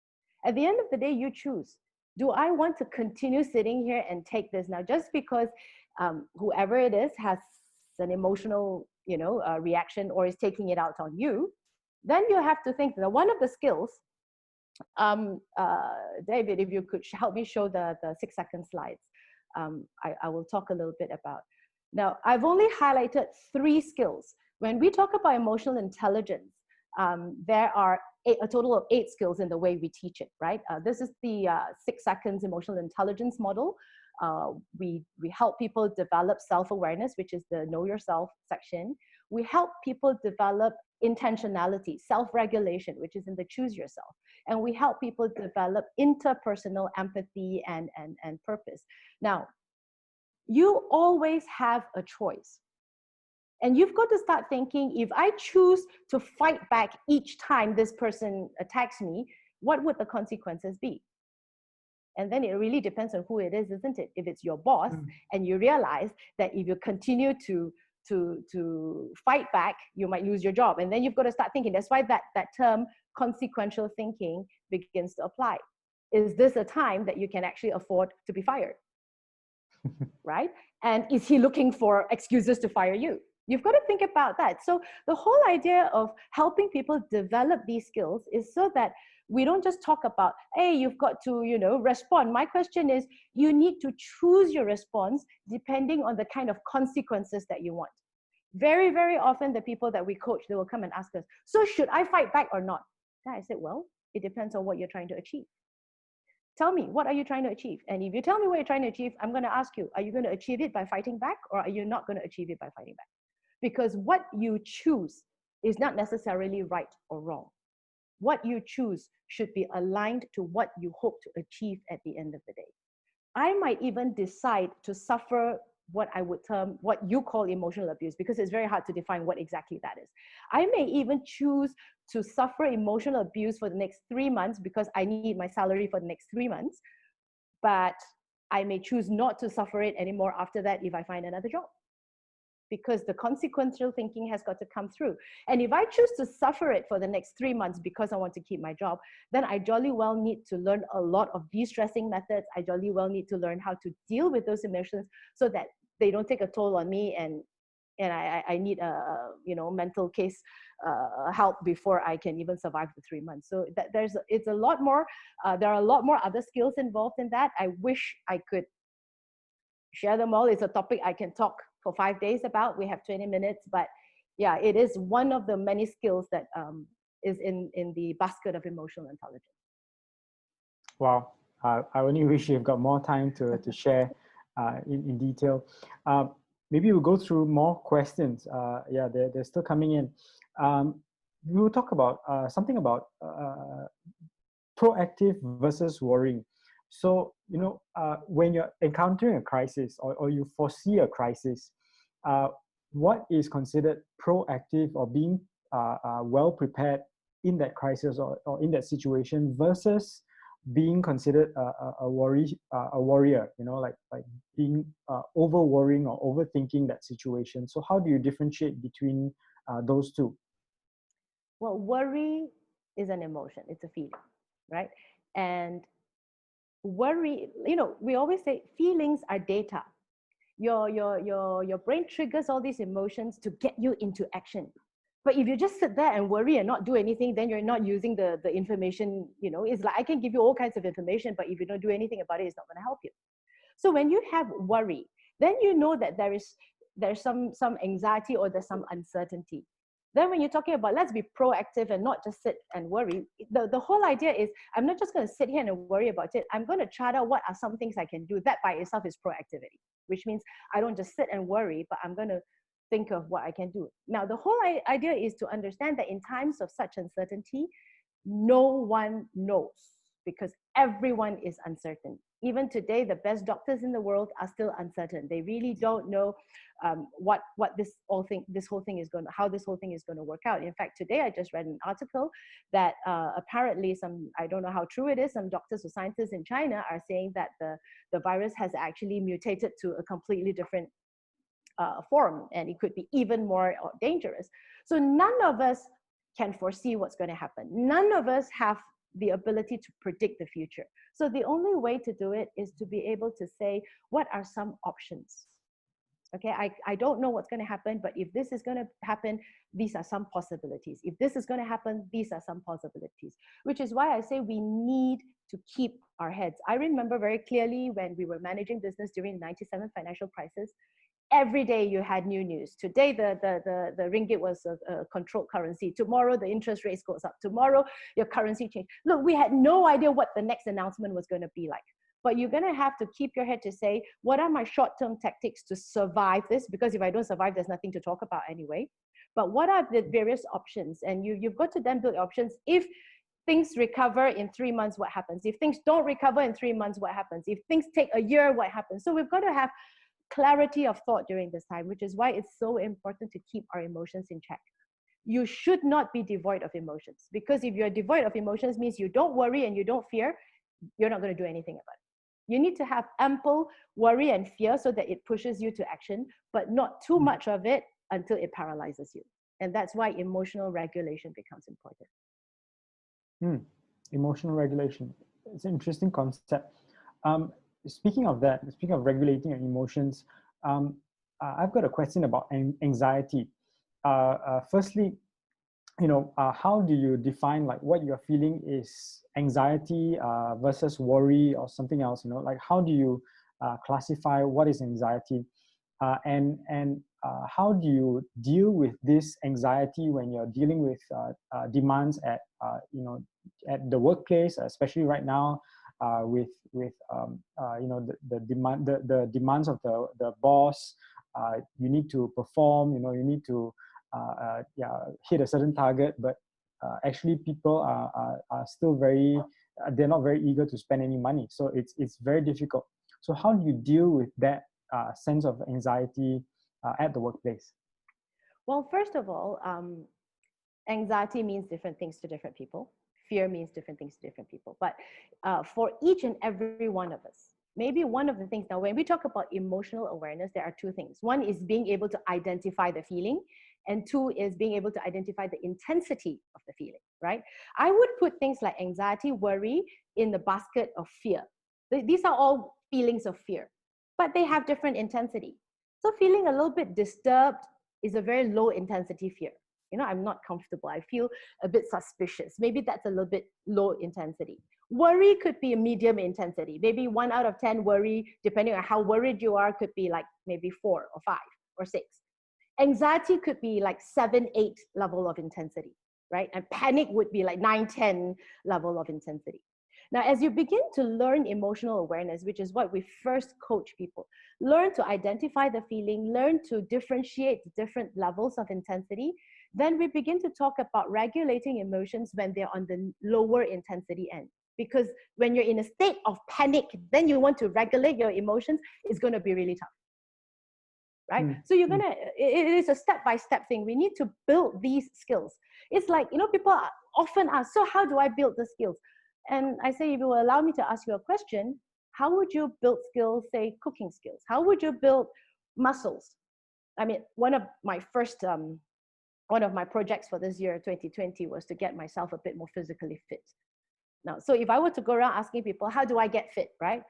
At the end of the day, you choose. Do I want to continue sitting here and take this now just because whoever it is has an emotional reaction or is taking it out on you? Then you have to think that one of the skills, David, if you could help me show the 6-second slides, I will talk a little bit about. Now, I've only highlighted 3 skills. When we talk about emotional intelligence, there are a total of 8 skills in the way we teach it, right? This is the 6 seconds emotional intelligence model. We help people develop self-awareness, which is the know yourself section. We help people develop intentionality, self-regulation, which is in the choose yourself. And we help people develop interpersonal empathy and purpose. Now, you always have a choice. And you've got to start thinking, if I choose to fight back each time this person attacks me, what would the consequences be? And then it really depends on who it is, isn't it? If it's your boss and you realize that if you continue to fight back, you might lose your job. And then you've got to start thinking. That's why that term consequential thinking begins to apply. Is this a time that you can actually afford to be fired? Right? And is he looking for excuses to fire you? You've got to think about that. So the whole idea of helping people develop these skills is so that we don't just talk about, hey, you've got to, respond. My question is, you need to choose your response depending on the kind of consequences that you want. Very, very often the people that we coach, they will come and ask us, so should I fight back or not? Then I said, well, it depends on what you're trying to achieve. Tell me, what are you trying to achieve? And if you tell me what you're trying to achieve, I'm going to ask you, are you going to achieve it by fighting back, or are you not going to achieve it by fighting back? Because what you choose is not necessarily right or wrong. What you choose should be aligned to what you hope to achieve at the end of the day. I might even decide to suffer what I would term, what you call emotional abuse, because it's very hard to define what exactly that is. I may even choose to suffer emotional abuse for the next 3 months because I need my salary for the next 3 months, but I may choose not to suffer it anymore after that if I find another job, because the consequential thinking has got to come through. And if I choose to suffer it for the next 3 months because I want to keep my job, then I jolly well need to learn a lot of de-stressing methods. I jolly well need to learn how to deal with those emotions so that they don't take a toll on me, and I need a mental case help before I can even survive the 3 months. So it's a lot more. There are a lot more other skills involved in that. I wish I could share them all. It's a topic I can talk for 5 days about. We have 20 minutes, but yeah, it is one of the many skills that is in the basket of emotional intelligence. Wow, I only wish you've got more time to share in detail. Maybe we'll go through more questions. Yeah, they're still coming in. We will talk about something about proactive versus worrying. So, when you're encountering a crisis or you foresee a crisis, what is considered proactive or being well prepared in that crisis or in that situation versus being considered a warrior, like being over worrying or overthinking that situation. So how do you differentiate between those two? Well, worry is an emotion. It's a feeling, right? And worry, we always say feelings are data. Your brain triggers all these emotions to get you into action. But if you just sit there and worry and not do anything, then you're not using the information. It's like I can give you all kinds of information, but if you don't do anything about it, it's not going to help you. So when you have worry, then you know that there's some anxiety or there's some uncertainty. Then when you're talking about let's be proactive and not just sit and worry, the whole idea is I'm not just going to sit here and worry about it. I'm going to chart out what are some things I can do. That by itself is proactivity, which means I don't just sit and worry, but I'm going to think of what I can do. Now, the whole idea is to understand that in times of such uncertainty, no one knows because everyone is uncertain. Even today, the best doctors in the world are still uncertain. They really don't know what this whole thing is going to, how this whole thing is going to work out. In fact, today I just read an article that apparently I don't know how true it is, some doctors or scientists in China are saying that the virus has actually mutated to a completely different form, and it could be even more dangerous. So none of us can foresee what's going to happen. None of us have the ability to predict the future. So the only way to do it is to be able to say, what are some options? Okay, I don't know what's going to happen, but if this is going to happen, these are some possibilities. If this is going to happen, these are some possibilities, which is why I say we need to keep our heads. I remember very clearly when we were managing business during the 97 financial crisis, every day you had new news. Today, the ringgit was a controlled currency. Tomorrow, the interest rates goes up. Tomorrow, your currency changed. Look, we had no idea what the next announcement was going to be like. But you're going to have to keep your head to say, what are my short-term tactics to survive this? Because if I don't survive, there's nothing to talk about anyway. But what are the various options? And you've got to then build options. If things recover in 3 months, what happens? If things don't recover in 3 months, what happens? If things take a year, what happens? So we've got to have clarity of thought during this time, which is why it's so important to keep our emotions in check. You should not be devoid of emotions, because if you're devoid of emotions means you don't worry and you don't fear, you're not going to do anything about it. You need to have ample worry and fear so that it pushes you to action, but not too much of it until it paralyzes you. And that's why emotional regulation becomes important. Emotional regulation. It's an interesting concept. Speaking of that, speaking of regulating your emotions, I've got a question about anxiety. Firstly, how do you define like what you're feeling is anxiety versus worry or something else? Like how do you classify what is anxiety, and how do you deal with this anxiety when you're dealing with demands at at the workplace, especially right now, with the demands of the boss. You need to perform. You need to hit a certain target, but actually people are still they're not very eager to spend any money. So it's very difficult. So how do you deal with that sense of anxiety at the workplace? Well, first of all, anxiety means different things to different people. Fear means different things to different people. But for each and every one of us, maybe one of the things, now when we talk about emotional awareness, there are two things. One is being able to identify the feeling, and two is being able to identify the intensity of the feeling, right? I would put things like anxiety, worry in the basket of fear. These are all feelings of fear, but they have different intensity. So feeling a little bit disturbed is a very low intensity fear. I'm not comfortable. I feel a bit suspicious. Maybe that's a little bit low intensity. Worry could be a medium intensity. Maybe 1 out of 10 worry, depending on how worried you are, could be like maybe 4 or 5 or 6. Anxiety could be like 7, 8 level of intensity, right? And panic would be like 9, 10 level of intensity. Now, as you begin to learn emotional awareness, which is what we first coach people, learn to identify the feeling, learn to differentiate different levels of intensity, then we begin to talk about regulating emotions when they're on the lower intensity end. Because when you're in a state of panic, then you want to regulate your emotions, it's going to be really tough. Right? So it is a step-by-step thing. We need to build these skills. It's like, people often ask, so how do I build the skills? And I say, if you will allow me to ask you a question, how would you build skills, say cooking skills? How would you build muscles? I mean, one of my projects for this year, 2020, was to get myself a bit more physically fit. Now, so if I were to go around asking people, how do I get fit, right?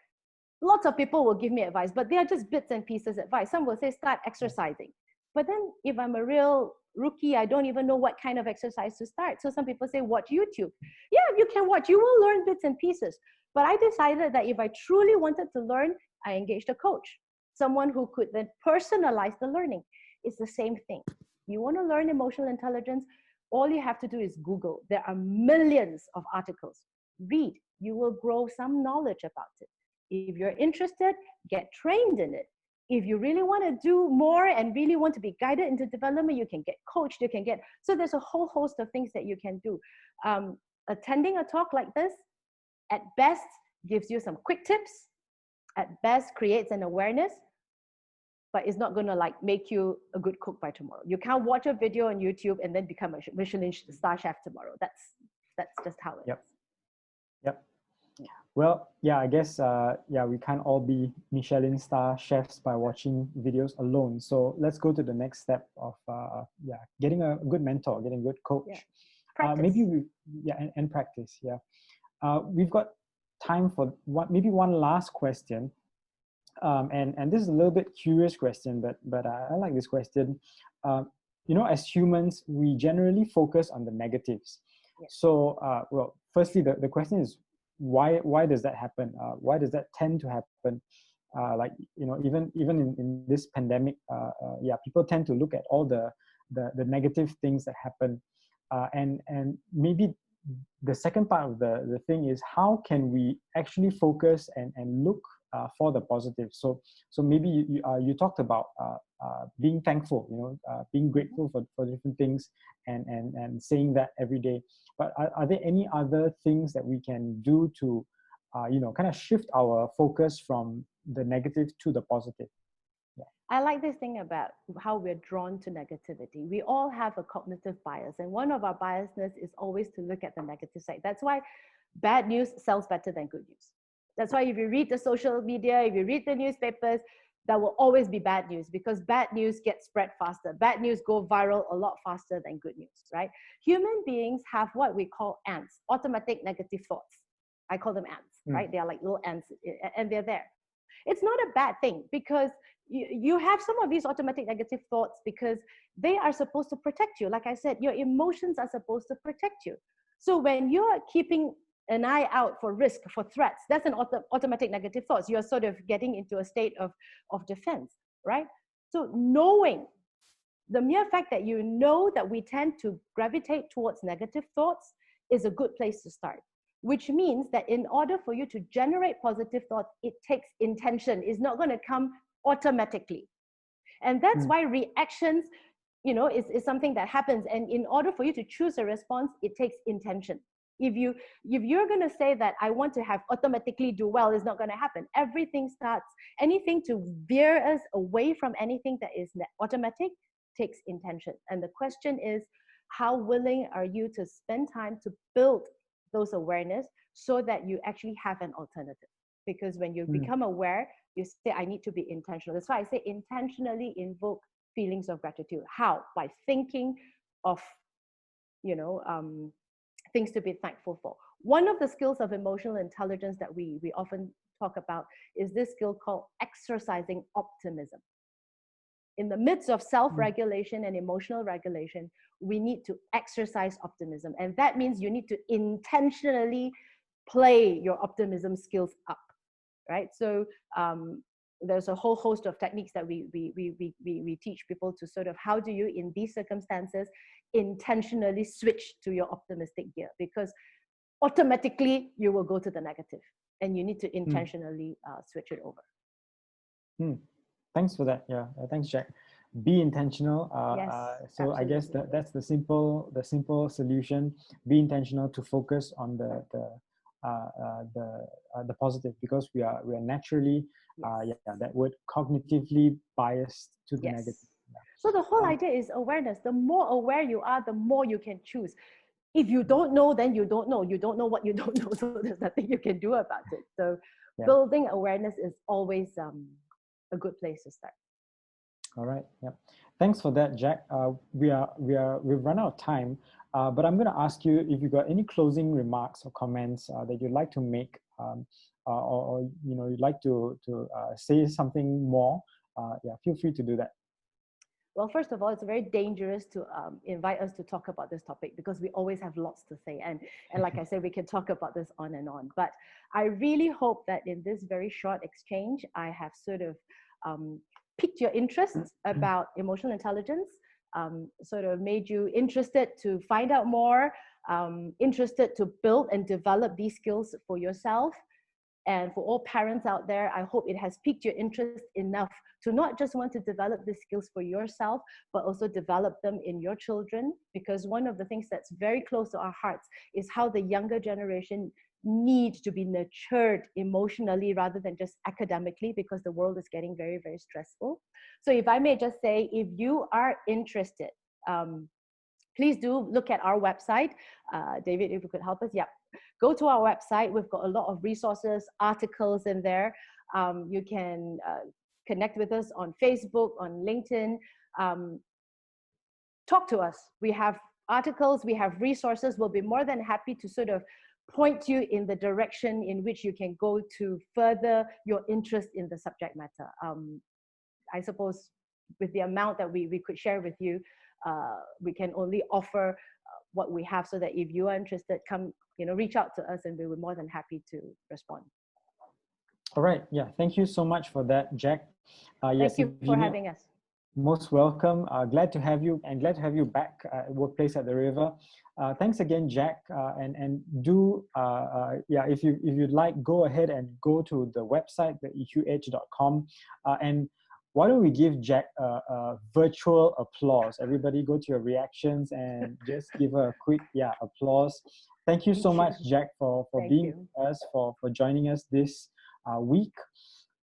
Lots of people will give me advice, but they are just bits and pieces advice. Some will say, start exercising. But then if I'm a real rookie, I don't even know what kind of exercise to start. So some people say, watch YouTube. Yeah, you can watch. You will learn bits and pieces. But I decided that if I truly wanted to learn, I engaged a coach, someone who could then personalize the learning. It's the same thing. You want to learn emotional intelligence, all you have to do is Google. There are millions of articles. Read. You will grow some knowledge about it. If you're interested, get trained in it. If you really want to do more and really want to be guided into development, you can get coached, so there's a whole host of things that you can do. Attending a talk like this, at best, gives you some quick tips, at best creates an awareness, but it's not going to like make you a good cook by tomorrow. You can't watch a video on YouTube and then become a Michelin star chef tomorrow. That's just how it is. Yep. Well, yeah, I guess, we can't all be Michelin star chefs by watching videos alone. So let's go to the next step of, getting a good mentor, getting a good coach. Yeah. Practice. And practice, yeah. We've got time for one last question. And this is a little bit curious question, but I like this question. As humans, we generally focus on the negatives. Yeah. So, firstly, the question is, why does that happen? Why does that tend to happen? Even in this pandemic, people tend to look at all the negative things that happen, and maybe the second part of the thing is, how can we actually focus and look for the positive? So maybe you talked about being thankful, being grateful for different things, and saying that every day. But are there any other things that we can do to kind of shift our focus from the negative to the positive? I like this thing about how we're drawn to negativity. We all have a cognitive bias, and one of our biasness is always to look at the negative side. That's why bad news sells better than good news. That's why if you read the social media, if you read the newspapers, there will always be bad news because bad news gets spread faster. Bad news go viral a lot faster than good news, right? Human beings have what we call ants, automatic negative thoughts. I call them ants, right? They are like little ants, and they're there. It's not a bad thing because you have some of these automatic negative thoughts because they are supposed to protect you. Like I said, your emotions are supposed to protect you. So when you're keeping an eye out for risk, for threats, that's an automatic negative thoughts. You're sort of getting into a state of defense, right? So knowing, the mere fact that you know that we tend to gravitate towards negative thoughts is a good place to start, which means that in order for you to generate positive thoughts, it takes intention. It's not going to come automatically. And that's why reactions, is something that happens. And in order for you to choose a response, it takes intention. If you're going to say that I want to have automatically do well, it's not going to happen. Everything starts, anything to veer us away from anything that is automatic takes intention. And the question is, how willing are you to spend time to build those awareness so that you actually have an alternative? Because when you become aware, you say, I need to be intentional. That's why I say intentionally invoke feelings of gratitude. How? By thinking of, things to be thankful for. One of the skills of emotional intelligence that we often talk about is this skill called exercising optimism. In the midst of self-regulation and emotional regulation, we need to exercise optimism. And that means you need to intentionally play your optimism skills up, right? So there's a whole host of techniques that we teach people to sort of, how do you, in these circumstances, intentionally switch to your optimistic gear? Because automatically you will go to the negative and you need to intentionally switch it over. Thanks for that. Yeah, thanks, Jack. Be intentional. Yes, so I guess that's the simple solution. Be intentional to focus on the positive, because we are naturally that word, cognitively biased to the negative. Yeah. So the whole idea is awareness. The more aware you are, the more you can choose. If you don't know, then you don't know. You don't know what you don't know, so there's nothing you can do about it. So building awareness is always a good place to start. All right. Yeah. Thanks for that, Jack. We've run out of time, but I'm going to ask you if you got any closing remarks or comments that you'd like to make, or you'd like to say something more. Feel free to do that. Well, first of all, it's very dangerous to invite us to talk about this topic because we always have lots to say. And like I said, we can talk about this on and on. But I really hope that in this very short exchange, I have sort of piqued your interest about emotional intelligence, sort of made you interested to find out more, interested to build and develop these skills for yourself. And for all parents out there, I hope it has piqued your interest enough to not just want to develop these skills for yourself, but also develop them in your children. Because one of the things that's very close to our hearts is how the younger generation needs to be nurtured emotionally rather than just academically, because the world is getting very, very stressful. So if I may just say, if you are interested, please do look at our website. David, if you could help us. Yeah. Go to our website. We've got a lot of resources, articles in there. You can connect with us on Facebook, on LinkedIn. Talk to us. We have articles, we have resources. We'll be more than happy to sort of point you in the direction in which you can go to further your interest in the subject matter. I suppose with the amount that we could share with you, we can only offer what we have, so that if you are interested, come, reach out to us and we were more than happy to respond. All right. Yeah. Thank you so much for that, Jack. Thank you for having us. Most welcome. Glad to have you, and glad to have you back at Workplace at the River. Thanks again, Jack. And do if you'd like, go ahead and go to the website, the eqedge.com, and why don't we give Jack a virtual applause? Everybody go to your reactions and just give her a quick applause. Thank you so much, Jack, for being with us, for joining us this week.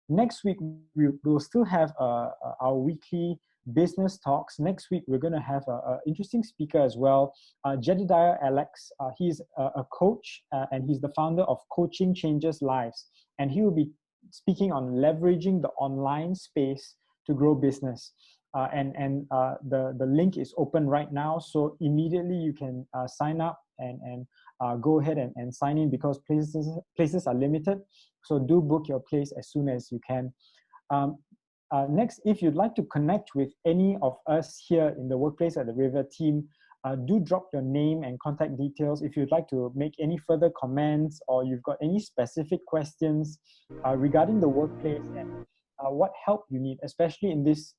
Next week, we'll still have our weekly business talks. Next week, we're going to have an interesting speaker as well, Jedediah Alex. He's a coach and he's the founder of Coaching Changes Lives. And he will be speaking on leveraging the online space to grow business. The link is open right now. So immediately you can sign up and go ahead and sign in because places are limited. So do book your place as soon as you can. Next, if you'd like to connect with any of us here in the Workplace at the River team, do drop your name and contact details. If you'd like to make any further comments or you've got any specific questions regarding the workplace and what help you need, especially in this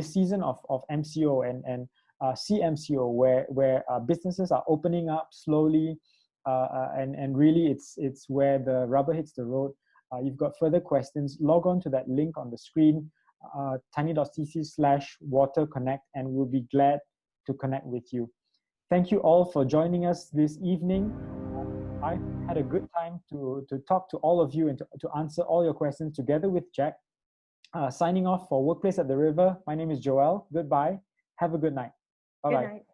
season of MCO and CMCO, where businesses are opening up slowly, and really it's where the rubber hits the road. You've got further questions, log on to that link on the screen, tiny.cc/waterconnect, and we'll be glad to connect with you. Thank you all for joining us this evening. I had a good time to talk to all of you and to answer all your questions together with Jack. Signing off for Workplace at the River, my name is Joel. Goodbye. Have a good night. Bye-bye. Good night.